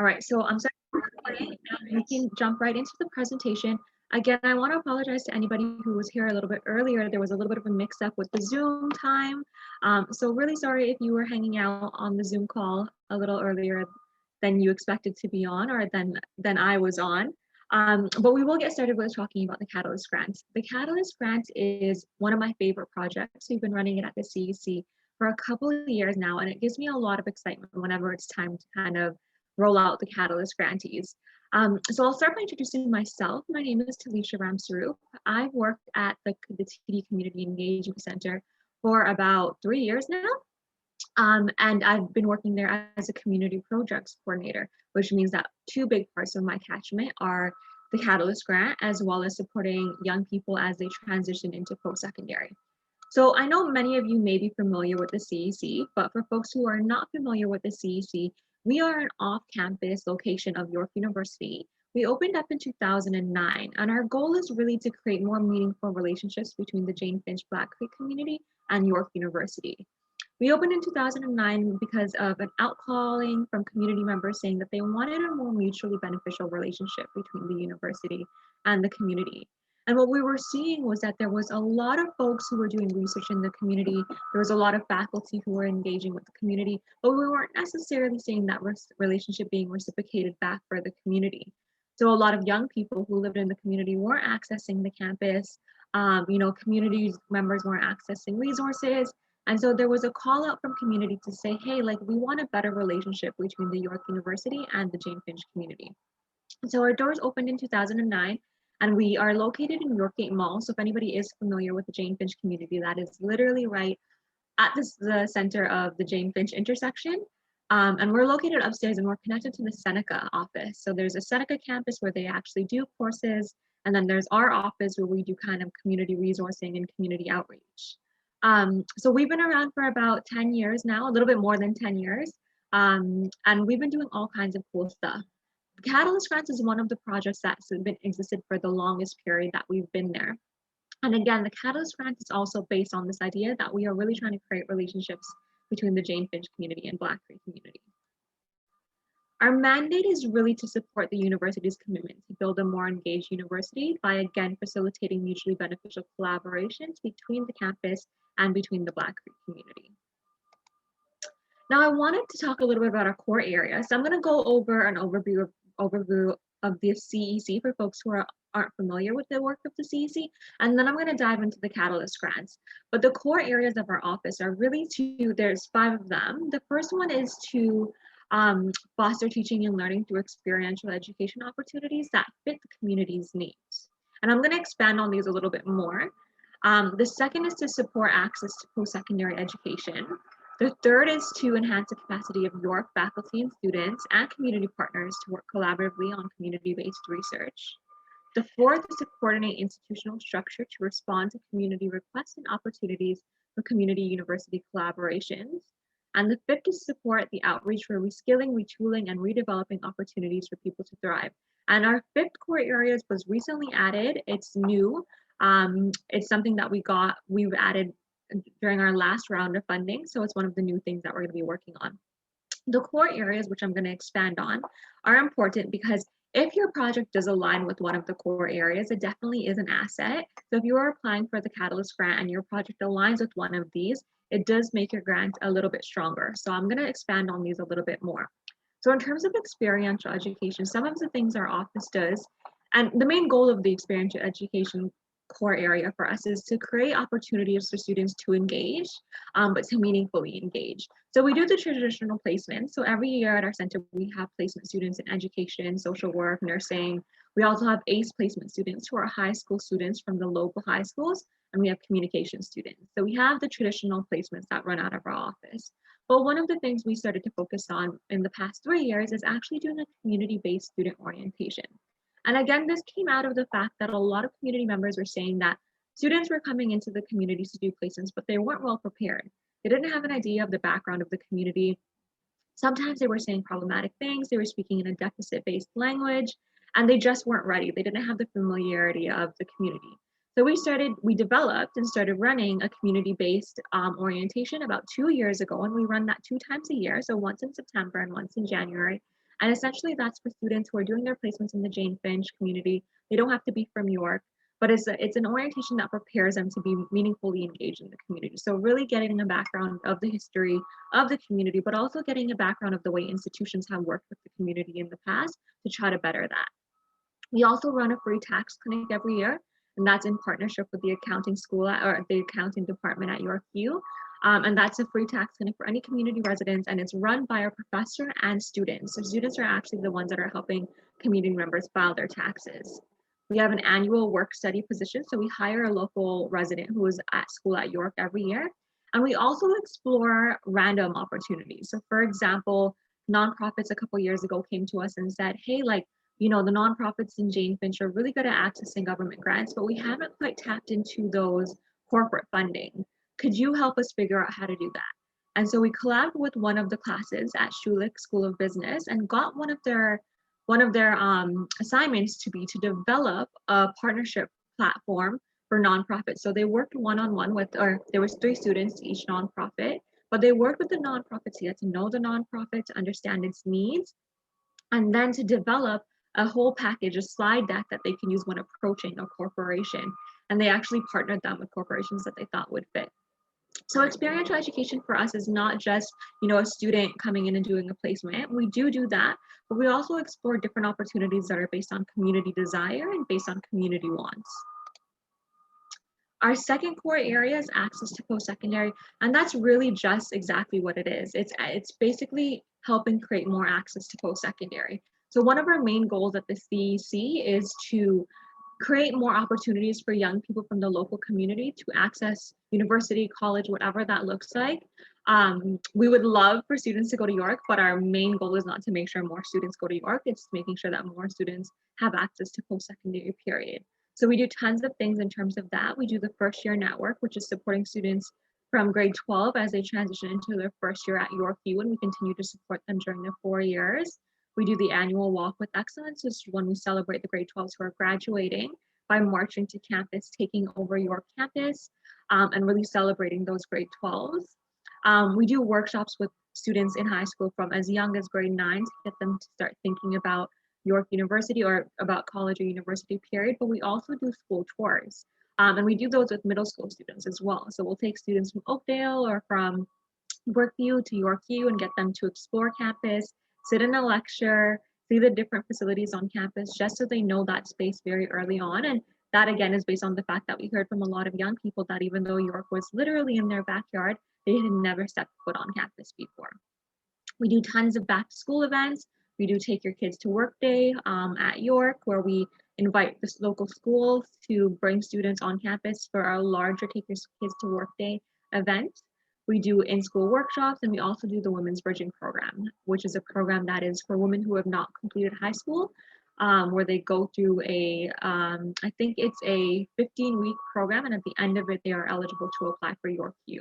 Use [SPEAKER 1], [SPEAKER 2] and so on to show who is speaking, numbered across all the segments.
[SPEAKER 1] All right, so I'm sorry, and we can jump right into the presentation. Again, I want to apologize to anybody who was here a little bit earlier. There was a little bit of a mix-up with the Zoom time. So really sorry if you were hanging out on the Zoom call a little earlier than you expected to be on, or than I was on. But we will get started with talking about the Catalyst Grant. The Catalyst Grant is one of my favorite projects. We've been running it at the CEC for a couple of years now, and it gives me a lot of excitement whenever it's time to kind of roll out the Catalyst grantees. So I'll start by introducing myself. My name is Talisha Ramsaroop. I've worked at the TD Community Engagement Center for about 3 years now. And I've been working there as a community projects coordinator, which means that two big parts of my catchment are the Catalyst Grant, as well as supporting young people as they transition into post-secondary. So I know many of you may be familiar with the CEC, but for folks who are not familiar with the CEC, we are an off-campus location of York University. We opened up in 2009, and our goal is really to create more meaningful relationships between the Jane Finch Black Creek community and York University. We opened in 2009 because of an outcalling from community members saying that they wanted a more mutually beneficial relationship between the university and the community. And what we were seeing was that there was a lot of folks who were doing research in the community. There was a lot of faculty who were engaging with the community, but we weren't necessarily seeing that relationship being reciprocated back for the community. So a lot of young people who lived in the community weren't accessing the campus. Community members weren't accessing resources. And so there was a call out from community to say, hey, like we want a better relationship between the York University and the Jane Finch community. So our doors opened in 2009. And we are located in Yorkgate Mall. So if anybody is familiar with the Jane Finch community, that is literally right at the center of the Jane Finch intersection. And we're located upstairs and we're connected to the Seneca office. So there's a Seneca campus where they actually do courses. And then there's our office where we do kind of community resourcing and community outreach. So we've been around for about 10 years now, a little bit more than 10 years. And we've been doing all kinds of cool stuff. Catalyst Grants is one of the projects that's been existed for the longest period that we've been there. And again, the Catalyst Grant is also based on this idea that we are really trying to create relationships between the Jane Finch community and Black Creek community. Our mandate is really to support the university's commitment to build a more engaged university by, again, facilitating mutually beneficial collaborations between the campus and between the Black Creek community. Now, I wanted to talk a little bit about our core areas. So I'm going to go over an overview of the CEC for folks who aren't familiar with the work of the CEC, and then I'm going to dive into the Catalyst Grants. But the core areas of our office are really there's 5 of them. The first one is to foster teaching and learning through experiential education opportunities that fit the community's needs. And I'm going to expand on these a little bit more. The second is to support access to post-secondary education. The third is to enhance the capacity of York faculty and students and community partners to work collaboratively on community-based research. The fourth is to coordinate institutional structure to respond to community requests and opportunities for community university collaborations. And the fifth is to support the outreach for reskilling, retooling, and redeveloping opportunities for people to thrive. And our fifth core areas was recently added. It's new. It's something that we've added during our last round of funding. So it's one of the new things that we're going to be working on. The core areas, which I'm going to expand on, are important because if your project does align with one of the core areas, it definitely is an asset. So if you are applying for the Catalyst Grant and your project aligns with one of these, it does make your grant a little bit stronger. So I'm going to expand on these a little bit more. So in terms of experiential education, some of the things our office does, and the main goal of the experiential education core area for us is to create opportunities for students to engage, but to meaningfully engage. So we do the traditional placements. So every year at our center, we have placement students in education, social work, nursing. We also have ACE placement students who are high school students from the local high schools, and we have communication students. So we have the traditional placements that run out of our office. But one of the things we started to focus on in the past 3 years is actually doing a community-based student orientation. And again, this came out of the fact that a lot of community members were saying that students were coming into the communities to do placements, but they weren't well prepared. They didn't have an idea of the background of the community. Sometimes they were saying problematic things. They were speaking in a deficit-based language, and they just weren't ready. They didn't have the familiarity of the community. So we developed and started running a community-based orientation about 2 years ago, and we run that 2 times a year, so once in September and once in January. And essentially that's for students who are doing their placements in the Jane Finch community. They don't have to be from York, but it's an orientation that prepares them to be meaningfully engaged in the community. So really getting a background of the history of the community, but also getting a background of the way institutions have worked with the community in the past to try to better that. We also run a free tax clinic every year, and that's in partnership with the accounting school or the accounting department at YorkU. And that's a free tax clinic for any community residents, and it's run by a professor and students. So students are actually the ones that are helping community members file their taxes. We have an annual work study position, so we hire a local resident who is at school at York every year. And we also explore random opportunities. So for example, nonprofits a couple years ago came to us and said, hey, like, the nonprofits in Jane Finch are really good at accessing government grants, but we haven't quite tapped into those corporate funding. Could you help us figure out how to do that? And so we collabed with one of the classes at Schulich School of Business and got one of their assignments to be to develop a partnership platform for nonprofits. So they worked one-on-one with, or there was 3 students to each nonprofit, but they worked with the nonprofit to get to know the nonprofit, to understand its needs, and then to develop a whole package, a slide deck that they can use when approaching a corporation. And they actually partnered them with corporations that they thought would fit. So experiential education for us is not just, a student coming in and doing a placement. We do that, but we also explore different opportunities that are based on community desire and based on community wants. Our second core area is access to post-secondary, and that's really just exactly what it is. It's basically helping create more access to post-secondary. So one of our main goals at the CEC is to create more opportunities for young people from the local community to access university, college, whatever that looks like. We would love for students to go to York, but our main goal is not to make sure more students go to York, it's making sure that more students have access to post-secondary period. So we do tons of things in terms of that. We do the first year network, which is supporting students from grade 12 as they transition into their first year at YorkU, and we continue to support them during their 4 years. We do the annual Walk with Excellence, which is when we celebrate the grade 12s who are graduating by marching to campus, taking over York campus, and really celebrating those grade 12s. We do workshops with students in high school from as young as grade 9 to get them to start thinking about York University or about college or university period, but we also do school tours. And we do those with middle school students as well. So we'll take students from Oakdale or from Brookview to YorkU and get them to explore campus, sit in a lecture, see the different facilities on campus, just so they know that space very early on. And that again is based on the fact that we heard from a lot of young people that even though York was literally in their backyard, they had never stepped foot on campus before. We do tons of back to school events. We do Take Your Kids to Work Day at York, where we invite the local schools to bring students on campus for our larger Take Your Kids to Work Day event. We do in-school workshops, and we also do the Women's Bridging Program, which is a program that is for women who have not completed high school, where they go through I think it's a 15-week program, and at the end of it, they are eligible to apply for YorkU.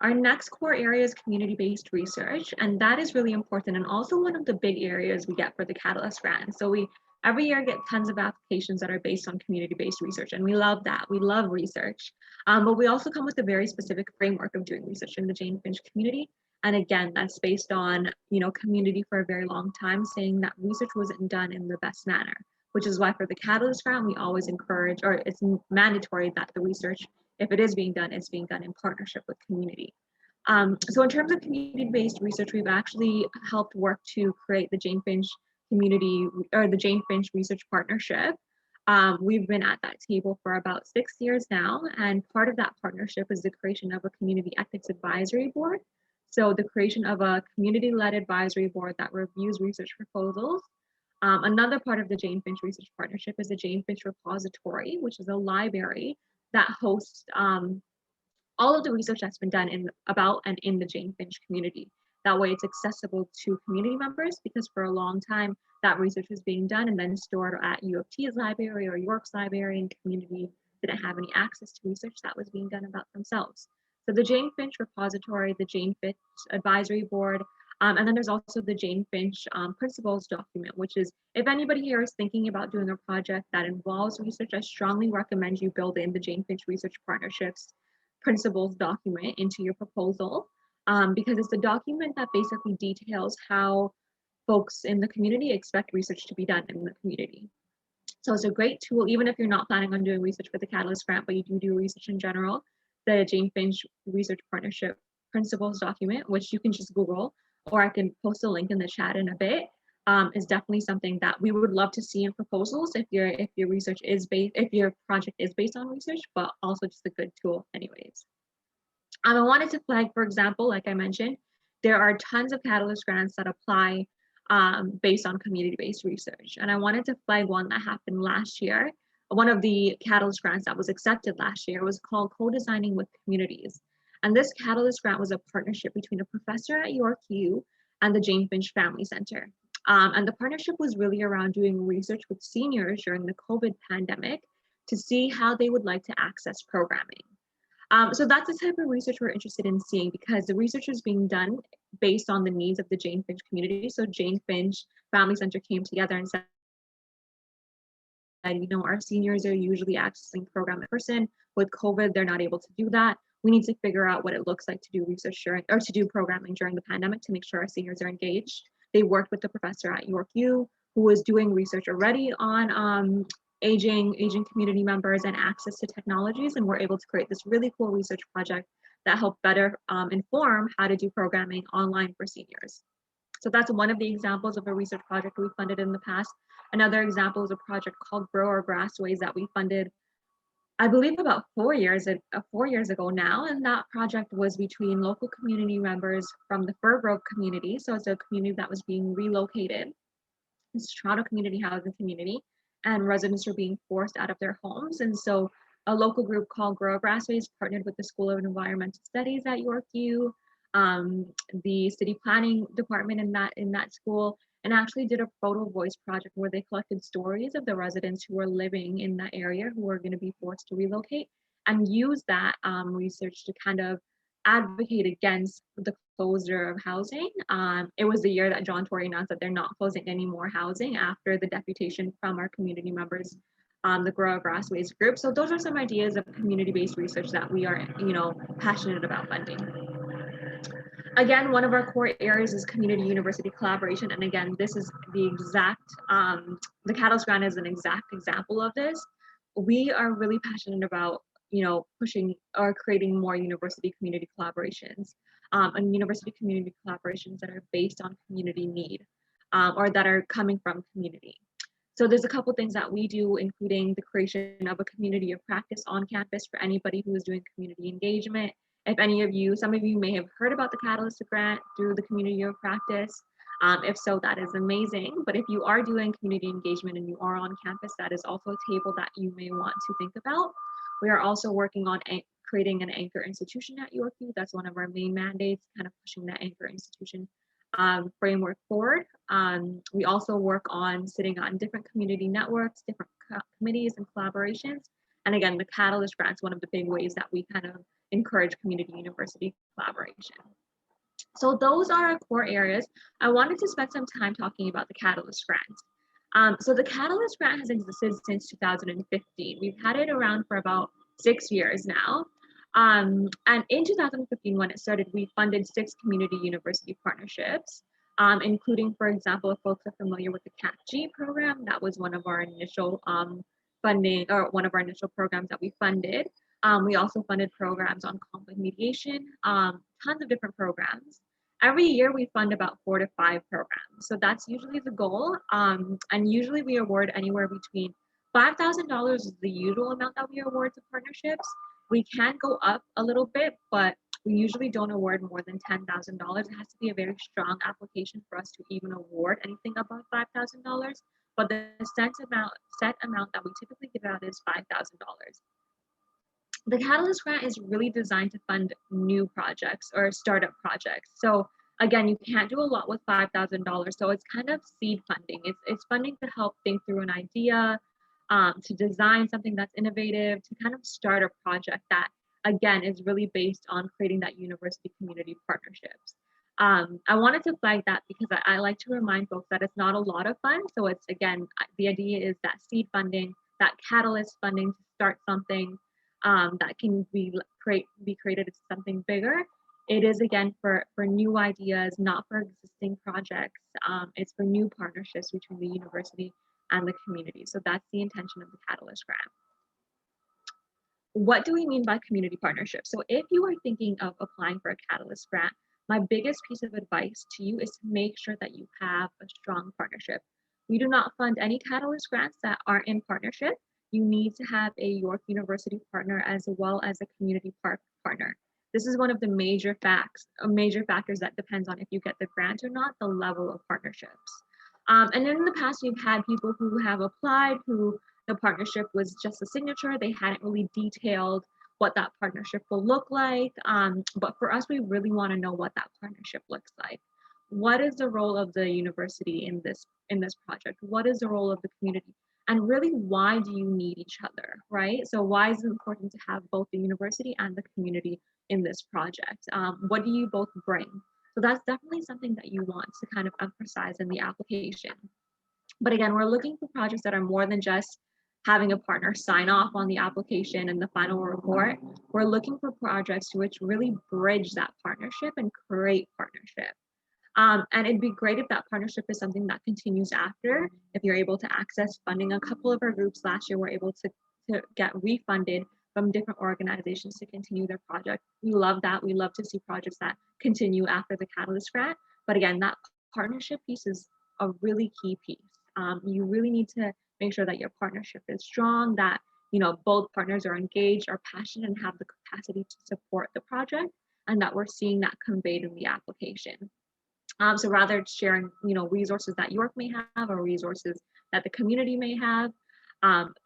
[SPEAKER 1] Our next core area is community-based research, and that is really important and also one of the big areas we get for the Catalyst grant. So we every year get tons of applications that are based on community-based research, and we love that. We love research, but we also come with a very specific framework of doing research in the Jane Finch community. And again, that's based on community for a very long time saying that research wasn't done in the best manner, which is why for the Catalyst grant, we always encourage, or it's mandatory that the research, if it is being done, it's being done in partnership with community. So in terms of community-based research, we've actually helped work to create the Jane Finch community, or the Jane Finch Research Partnership. We've been at that table for about 6 years now, and part of that partnership is the creation of a community ethics advisory board. So the creation of a community-led advisory board that reviews research proposals. Another part of the Jane Finch Research Partnership is the Jane Finch Repository, which is a library that hosts all of the research that's been done about and in the Jane Finch community. That way it's accessible to community members, because for a long time that research was being done and then stored at U-of-T's library or York's library, and community didn't have any access to research that was being done about themselves. So the Jane Finch Repository, the Jane Finch Advisory Board, and then there's also the Jane Finch Principles document, which is, if anybody here is thinking about doing a project that involves research, I strongly recommend you build in the Jane Finch Research Partnerships Principles document into your proposal. because it's a document that basically details how folks in the community expect research to be done in the community. So it's a great tool, even if you're not planning on doing research for the Catalyst grant, but you do research in general. The Jane Finch Research Partnership Principles document, which you can just Google, or I can post a link in the chat in a bit, is definitely something that we would love to see in proposals if your research is based, if your project is based on research, but also just a good tool anyways. I wanted to flag, for example, like I mentioned, there are tons of Catalyst grants that apply based on community-based research. And I wanted to flag one that happened last year. One of the Catalyst grants that was accepted last year was called Co-Designing with Communities. And this Catalyst grant was a partnership between a professor at YorkU and the Jane Finch Family Center. And the partnership was really around doing research with seniors during the COVID pandemic to see how they would like to access programming. So that's the type of research we're interested in seeing, because the research is being done based on the needs of the Jane Finch community. So Jane Finch Family Center came together and said, you know, our seniors are usually accessing program in person. With COVID, they're not able to do that. We need to figure out what it looks like to do research during, or to do programming during the pandemic to make sure our seniors are engaged. They worked with the professor at YorkU who was doing research already on aging community members and access to technologies, and we're able to create this really cool research project that helped better inform how to do programming online for seniors. So that's one of the examples of a research project we funded in the past. Another example is a project called Grow Our Grassways that we funded, I believe, about 4 years ago now. And that project was between local community members from the Fir Grove community. So it's a community that was being relocated. It's a Toronto community housing community, and residents were being forced out of their homes. And so a local group called Grow Our Grassways partnered with the School of Environmental Studies at YorkU, the city planning department in that school, and actually did a photo voice project where they collected stories of the residents who were living in that area who were going to be forced to relocate, and use that research to kind of advocate against the closure of housing. It was the year that John Tory announced that they're not closing any more housing after the deputation from our community members, the Grow Our Grassways group. So those are some ideas of community-based research that we are, passionate about funding. Again, one of our core areas is community-university collaboration. And again, this is the exact, the Catalyst grant is an exact example of this. We are really passionate about, pushing or creating more university community collaborations, and university community collaborations that are based on community need, or that are coming from community. So there's a couple things that we do, including the creation of a community of practice on campus for anybody who is doing community engagement. If some of you may have heard about the Catalyst grant through the community of practice. If so, that is amazing. But if you are doing community engagement and you are on campus, that is also a table that you may want to think about. We are also working on creating an anchor institution at YorkU. That's one of our main mandates, kind of pushing that anchor institution framework forward. We also work on sitting on different community networks, different committees and collaborations. And again, the Catalyst grant is one of the big ways that we kind of encourage community university collaboration. So those are our core areas. I wanted to spend some time talking about the Catalyst grant. So the Catalyst grant has existed since 2015. We've had it around for about 6 years now. And in 2015, when it started, we funded 6 community university partnerships, including, for example, if folks are familiar with the CAPG program, that was one of our initial funding, or one of our initial programs that we funded. We also funded programs on conflict mediation, tons of different programs. Every year we fund about 4 to 5 programs. So that's usually the goal. And usually we award anywhere between $5,000 is the usual amount that we award to partnerships. We can go up a little bit, but we usually don't award more than $10,000. It has to be a very strong application for us to even award anything above $5,000. But the set amount that we typically give out is $5,000. The Catalyst grant is really designed to fund new projects or startup projects. So again, you can't do a lot with $5,000. So it's kind of seed funding. It's funding to help think through an idea, to design something that's innovative, to kind of start a project that, again, is really based on creating that university community partnerships. I wanted to flag that because I like to remind folks that it's not a lot of fun. So it's, again, the idea is that seed funding, that catalyst funding to start something that can be created as something bigger. It is, again, for new ideas, not for existing projects. It's for new partnerships between the university and the community. So that's the intention of the Catalyst Grant. What do we mean by community partnership? So if you are thinking of applying for a Catalyst Grant, my biggest piece of advice to you is to make sure that you have a strong partnership. We do not fund any Catalyst Grants that aren't in partnership. You need to have a York University partner as well as a community partner. This is one of the major factors that depends on if you get the grant or not, the level of partnerships. And in the past, we've had people who have applied who the partnership was just a signature. They hadn't really detailed what that partnership will look like. But for us, we really want to know what that partnership looks like. What is the role of the university in this project? What is the role of the community? And really, why do you need each other, right? So why is it important to have both the university and the community in this project? What do you both bring? So that's definitely something that you want to kind of emphasize in the application. But again, we're looking for projects that are more than just having a partner sign off on the application and the final report. We're looking for projects which really bridge that partnership and create partnership. And it'd be great if that partnership is something that continues after, if you're able to access funding. A couple of our groups last year were able to get refunded from different organizations to continue their project. We love that. We love to see projects that continue after the Catalyst Grant. But again, that partnership piece is a really key piece. You really need to make sure that your partnership is strong, that both partners are engaged, are passionate, and have the capacity to support the project, and that we're seeing that conveyed in the application. So rather it's sharing, resources that York may have or resources that the community may have.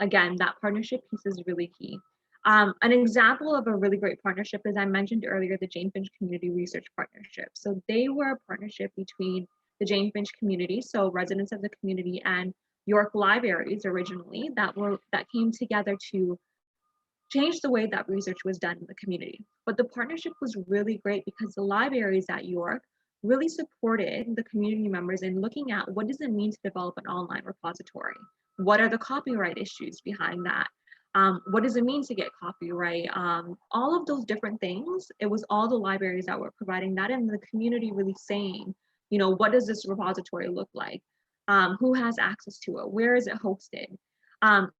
[SPEAKER 1] Again, that partnership piece is really key. An example of a really great partnership, as I mentioned earlier, the Jane Finch Community Research Partnership. So they were a partnership between the Jane Finch community, so residents of the community, and York libraries originally that came together to change the way that research was done in the community. But the partnership was really great because the libraries at York really supported the community members in looking at what does it mean to develop an online repository? What are the copyright issues behind that? What does it mean to get copyright? All of those different things, it was all the libraries that were providing that, and the community really saying, what does this repository look like? Who has access to it? Where is it hosted?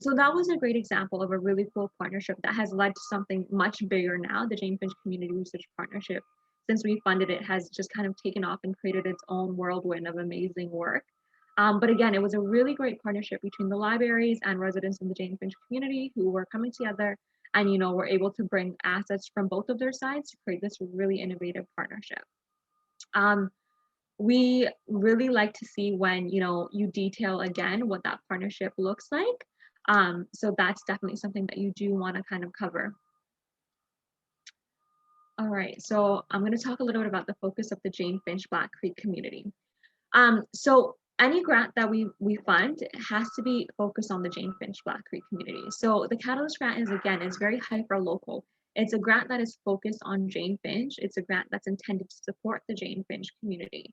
[SPEAKER 1] So that was a great example of a really cool partnership that has led to something much bigger now. The Jane Finch Community Research Partnership, since we funded it, has just kind of taken off and created its own whirlwind of amazing work. But again, it was a really great partnership between the libraries and residents in the Jane Finch community who were coming together and, were able to bring assets from both of their sides to create this really innovative partnership. We really like to see when, you detail again what that partnership looks like. So that's definitely something that you do want to kind of cover. All right, so I'm going to talk a little bit about the focus of the Jane Finch Black Creek community. So any grant that we fund has to be focused on the Jane Finch Black Creek community. So the Catalyst Grant is very hyper local. It's a grant that is focused on Jane Finch. It's a grant that's intended to support the Jane Finch community.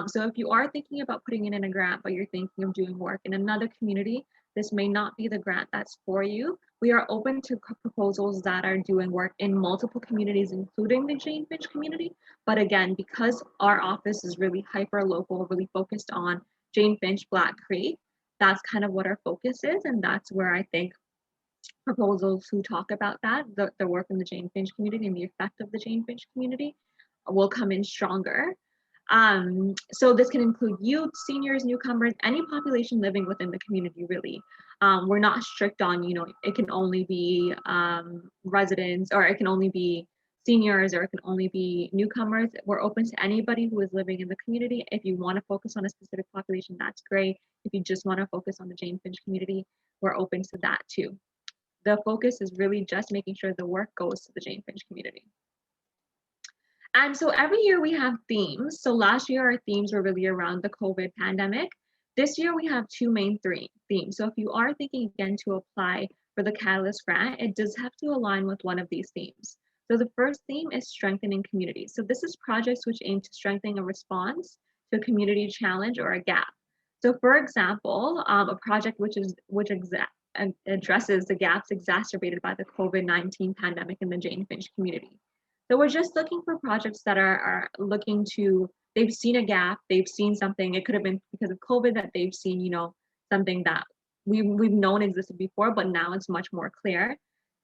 [SPEAKER 1] So if you are thinking about putting it in a grant, but you're thinking of doing work in another community, this may not be the grant that's for you. We are open to proposals that are doing work in multiple communities, including the Jane Finch community. But again, because our office is really hyper local, really focused on Jane Finch, Black Creek, that's kind of what our focus is. And that's where I think proposals who talk about that, the work in the Jane Finch community and the effect of the Jane Finch community will come in stronger. So this can include youth, seniors, newcomers, any population living within the community, really. We're not strict on, it can only be residents, or it can only be seniors, or it can only be newcomers. We're open to anybody who is living in the community. If you want to focus on a specific population, that's great. If you just want to focus on the Jane Finch community, we're open to that too. The focus is really just making sure the work goes to the Jane Finch community. And so every year we have themes. So last year our themes were really around the COVID pandemic. This year we have two main themes. So if you are thinking again to apply for the Catalyst Grant, it does have to align with one of these themes. So the first theme is strengthening communities. So this is projects which aim to strengthen a response to a community challenge or a gap. So for example, a project which addresses the gaps exacerbated by the COVID-19 pandemic in the Jane Finch community. So we're just looking for projects that are looking to, they've seen a gap, they've seen something, it could have been because of COVID that they've seen, you know, something that we've known existed before, but now it's much more clear.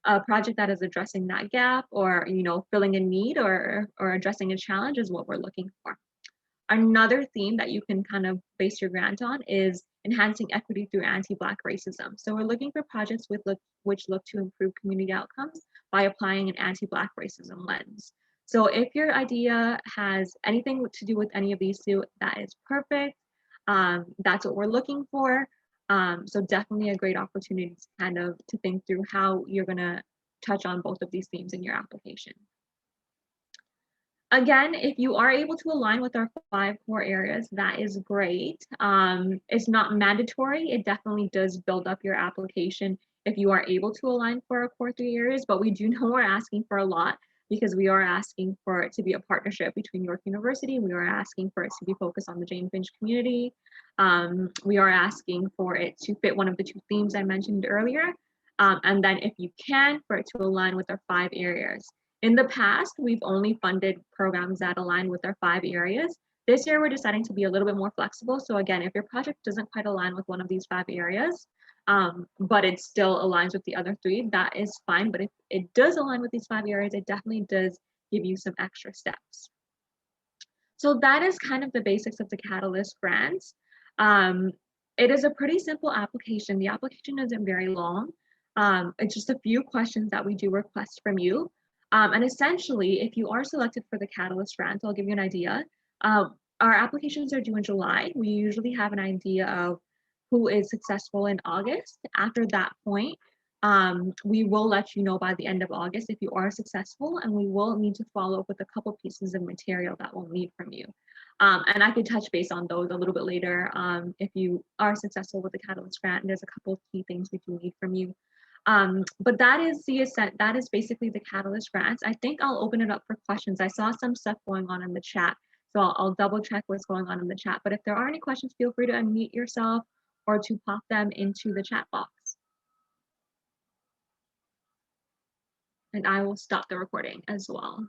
[SPEAKER 1] A project that is addressing that gap or, you know, filling a need or addressing a challenge is what we're looking for. Another theme that you can kind of base your grant on is enhancing equity through anti-Black racism. So we're looking for projects which look to improve community outcomes by applying an anti-Black racism lens. So if your idea has anything to do with any of these two, that is perfect. That's what we're looking for. So definitely a great opportunity to kind of to think through how you're gonna touch on both of these themes in your application. Again, if you are able to align with our 5 core areas, that is great. It's not mandatory. It definitely does build up your application if you are able to align for our core 3 areas, but we do know we're asking for a lot because we are asking for it to be a partnership between York University. We are asking for it to be focused on the Jane Finch community. We are asking for it to fit one of the 2 themes I mentioned earlier. And then if you can, for it to align with our 5 areas. In the past, we've only funded programs that align with our 5 areas. This year, we're deciding to be a little bit more flexible. So again, if your project doesn't quite align with one of these 5 areas, but it still aligns with the other 3, that is fine. But if it does align with these 5 areas, it definitely does give you some extra steps. So that is kind of the basics of the Catalyst grants. It is a pretty simple application. The application isn't very long. It's just a few questions that we do request from you. And essentially, if you are selected for the Catalyst grant, I'll give you an idea. Our applications are due in July. We usually have an idea of who is successful in August. After that point, we will let you know by the end of August if you are successful, and we will need to follow up with a couple pieces of material that we'll need from you. And I could touch base on those a little bit later if you are successful with the Catalyst grant, and there's a couple of key things we do need from you. But that is basically the Catalyst grants. I think I'll open it up for questions. I saw some stuff going on in the chat, so I'll double check what's going on in the chat. But if there are any questions, feel free to unmute yourself or to pop them into the chat box. And I will stop the recording as well.